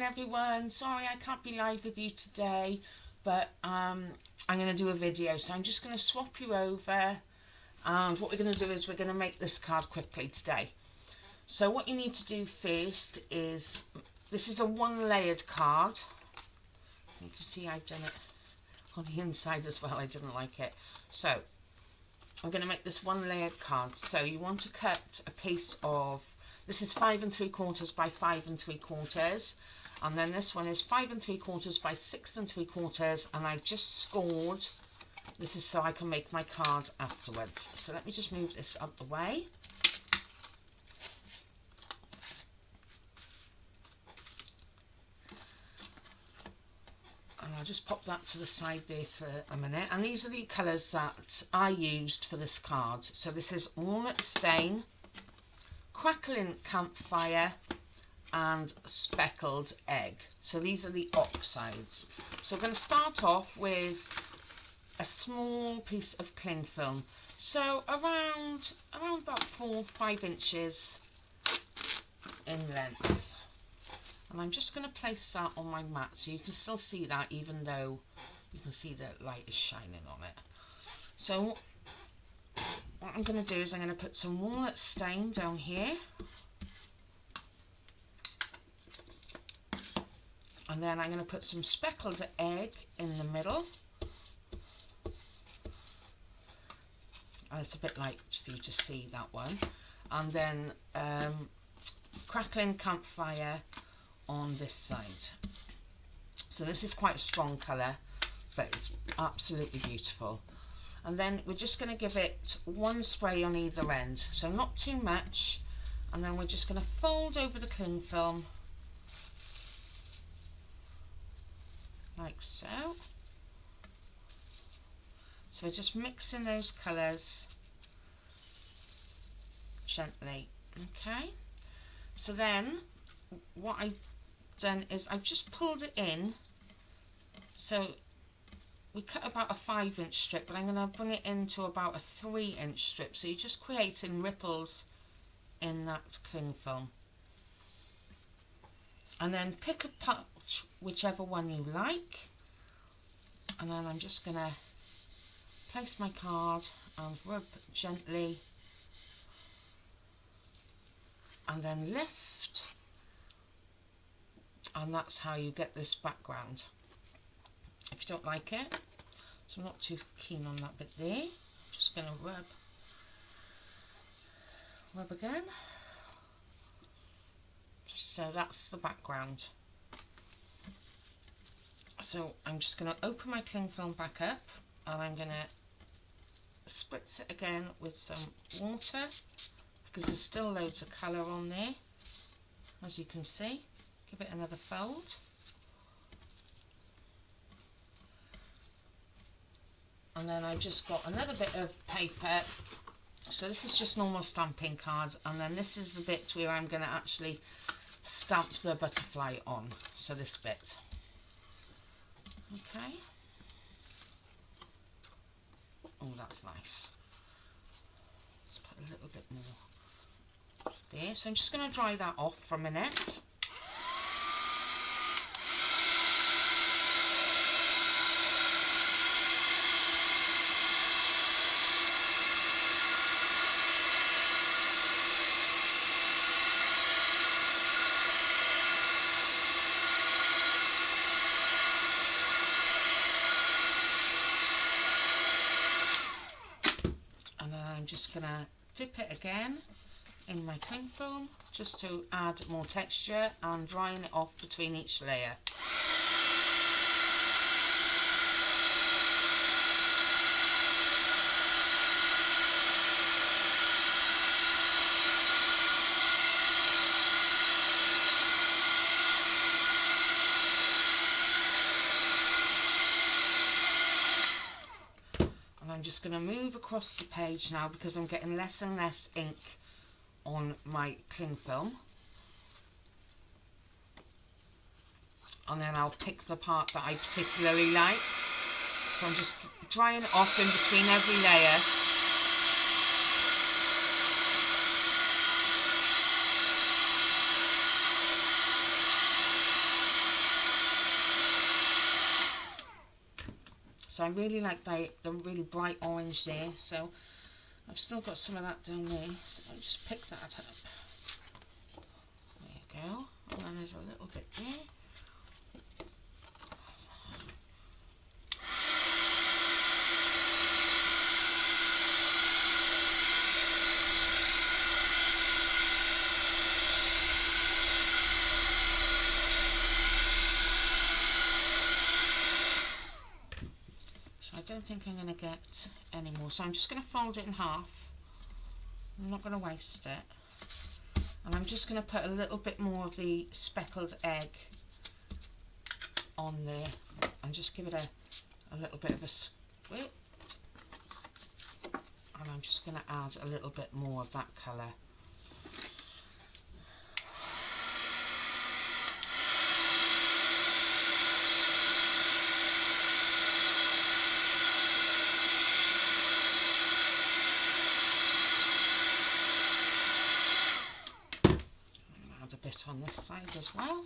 everyone, sorry I can't be live with you today, but I'm going to do a video, so I'm just going to swap you over, and what we're going to do is we're going to make this card quickly today. So what you need to do first is, this is a one-layered card. You can see I've done it on the inside as well, I didn't like it. So I'm going to make this one-layered card. So you want to cut a piece of, this is 5 3/4 by 5 3/4, and then this one is 5 3/4 by 6 3/4, and I've just scored. This is so I can make my card afterwards. So let me just move this out the way. And I'll just pop that to the side there for a minute. And these are the colours that I used for this card. So this is Walnut Stain, Crackling Campfire, and Speckled Egg. So these are the oxides. So we're going to start off with a small piece of cling film. So around about 4 or 5 inches in length. And I'm just going to place that on my mat so you can still see that, even though you can see the light is shining on it. So what I'm going to do is I'm going to put some walnut stain down here. And then I'm going to put some speckled egg in the middle. And it's a bit light for you to see that one. And then Crackling Campfire on this side. So this is quite a strong colour, but it's absolutely beautiful. And then we're just going to give it one spray on either end, so not too much, and then we're just going to fold over the cling film like so. So we're just mixing those colours gently. Okay, so then what I've done is I've just pulled it in. So we cut about a 5-inch strip, but I'm going to bring it into about a 3-inch strip, so you're just creating ripples in that cling film. And then pick a patch, whichever one you like, and then I'm just going to place my card and rub gently, and then lift. And that's how you get this background. If you don't like it, so I'm not too keen on that bit there, I'm just going to rub again. So that's the background. So I'm just going to open my cling film back up, and I'm going to spritz it again with some water, because there's still loads of colour on there, as you can see. Give it another fold. And then I've just got another bit of paper. So this is just normal stamping card, and then this is the bit where I'm going to actually stamp the butterfly on. So this bit. Okay. Oh, that's nice. Let's put a little bit more there. So I'm just going to dry that off for a minute. I'm just going to dip it again in my cling film just to add more texture, and drying it off between each layer. I'm just going to move across the page now, because I'm getting less and less ink on my cling film. And then I'll pick the part that I particularly like. So I'm just drying it off in between every layer. So I really like the really bright orange there. So I've still got some of that down there. So I'll just pick that up. There you go. And then there's a little bit there. I don't think I'm going to get any more, so I'm just going to fold it in half. I'm not going to waste it, and I'm just going to put a little bit more of the speckled egg on there and just give it a little bit of a squid, and I'm just going to add a little bit more of that colour. Bit on this side as well.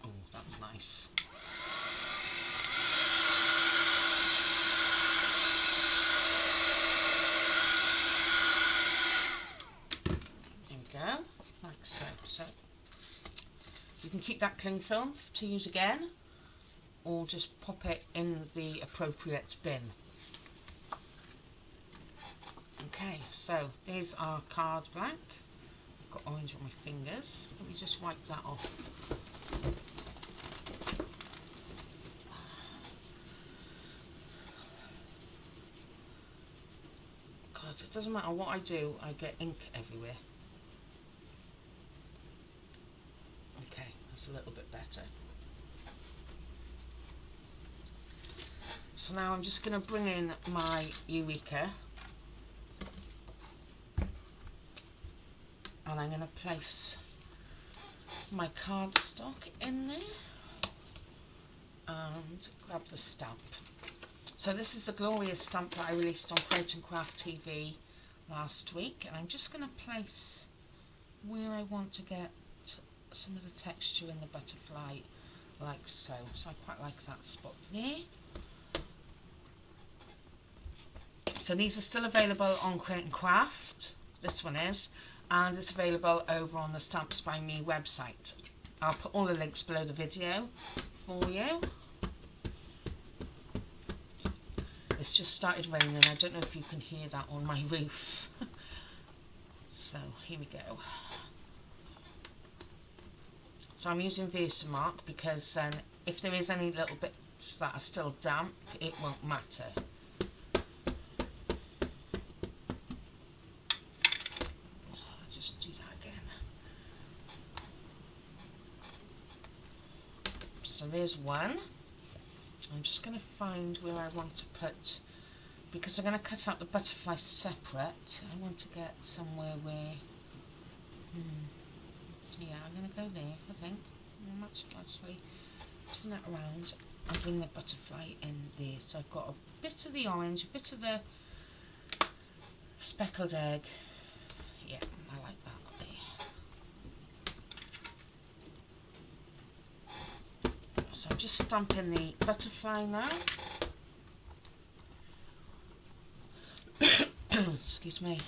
Oh, that's nice. There we go, like so. So you can keep that cling film to use again, or just pop it in the appropriate bin. Okay, so there's our card blank. I've got orange on my fingers. Let me just wipe that off. God, it doesn't matter what I do, I get ink everywhere. Okay, that's a little bit better. So now I'm just going to bring in my Eureka. And I'm going to place my cardstock in there and grab the stamp. So this is a glorious stamp that I released on Create and Craft TV last week, and I'm just going to place where I want to get some of the texture in the butterfly, like so. So I quite like that spot there. So these are still available on Create and Craft, this one is, and it's available over on the Stamps by Me website. I'll put all the links below the video for you. It's just started raining. I don't know if you can hear that on my roof. So here we go. So I'm using Versamark because then if there is any little bits that are still damp, it won't matter. Just do that again. So there's one. I'm just going to find where I want to put, because I'm going to cut out the butterfly separate. I want to get somewhere where, yeah, I'm going to go there, I think. Actually turn that around and bring the butterfly in there. So I've got a bit of the orange, a bit of the speckled egg. Yeah, I like that there. So I'm just stamping the butterfly now. Excuse me.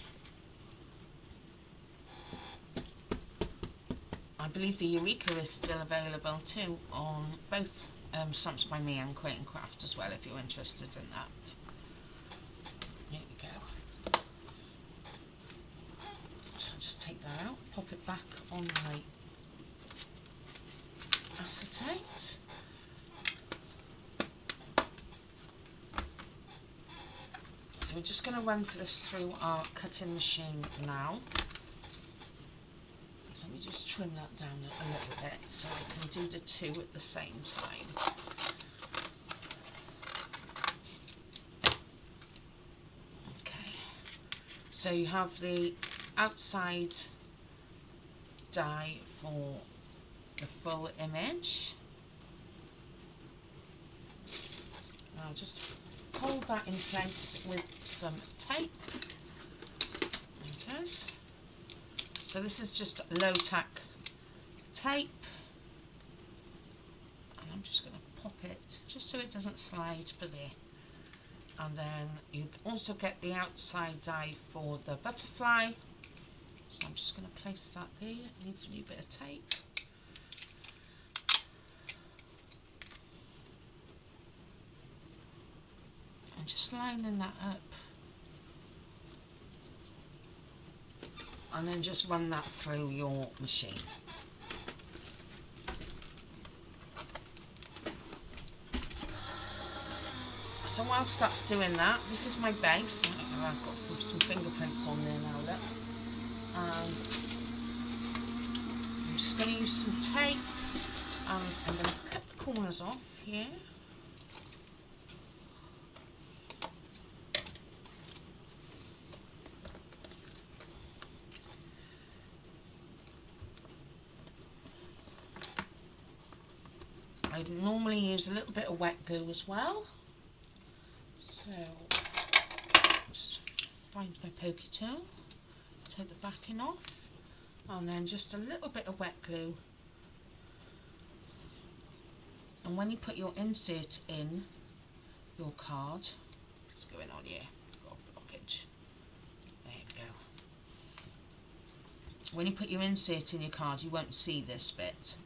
I believe the Eureka is still available too on both Stamps by Me and Create and Craft as well, if you're interested in that. There we go. So I'll just take that out, pop it back on my acetate. So we're just going to run this through our cutting machine now. So let me just trim that down a little bit so I can do the two at the same time. Okay, so you have the outside die for the full image. I'll just hold that in place with some tape. There it is. So this is just low tack tape, and I'm just going to pop it just so it doesn't slide for there. And then you also get the outside die for the butterfly, so I'm just going to place that there. It needs a new bit of tape. And just lining that up, and then just run that through your machine. So whilst that's doing that, this is my base. I've got some fingerprints on there now, look. And I'm just going to use some tape, and I'm going to cut the corners off here. I normally use a little bit of wet glue as well. So just find my pokey tool, take the backing off, and then just a little bit of wet glue. And when you put your insert in your card, what's going on here? Got a blockage. There we go. When you put your insert in your card, you won't see this bit.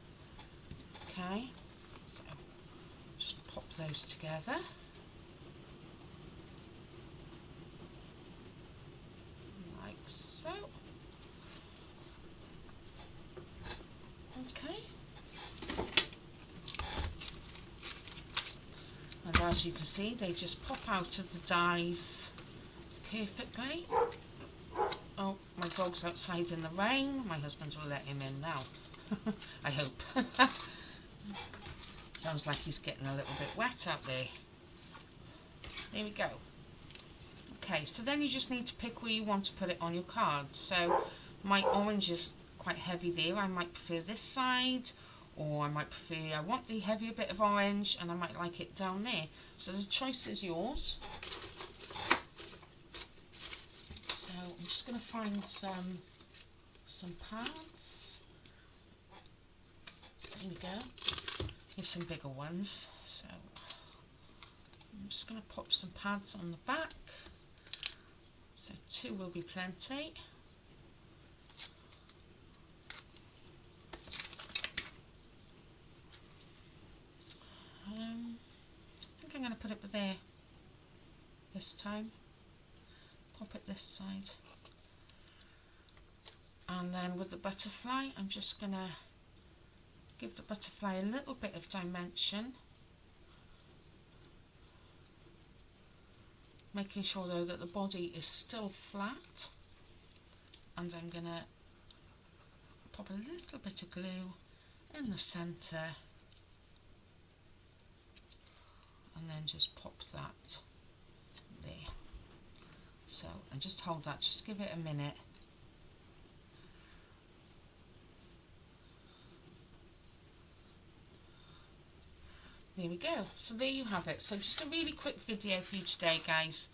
Okay, so just pop those together. Like so. Okay. And as you can see, they just pop out of the dies perfectly. Oh, my dog's outside in the rain. My husband will let him in now. I hope. Sounds like he's getting a little bit wet out there. There we go. Okay, so then you just need to pick where you want to put it on your card. So my orange is quite heavy there. I might prefer this side, or I might prefer, I want the heavier bit of orange and I might like it down there. So the choice is yours. So I'm just going to find some pads. There we go. Here's some bigger ones. So I'm just going to pop some pads on the back. So 2 will be plenty. I think I'm going to put it there this time. Pop it this side. And then with the butterfly, I'm just going to give the butterfly a little bit of dimension. Making sure though that the body is still flat. And I'm going to pop a little bit of glue in the centre. And then just pop that there. So, and just hold that, just give it a minute. There we go. So there you have it. So just a really quick video for you today, guys.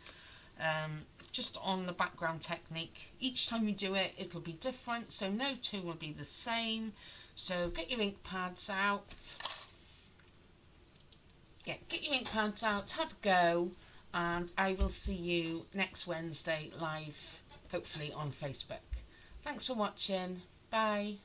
Just on the background technique. Each time you do it, it'll be different. So no 2 will be the same. So get your ink pads out. Yeah, get your ink pads out, have a go, and I will see you next Wednesday live, hopefully on Facebook. Thanks for watching. Bye.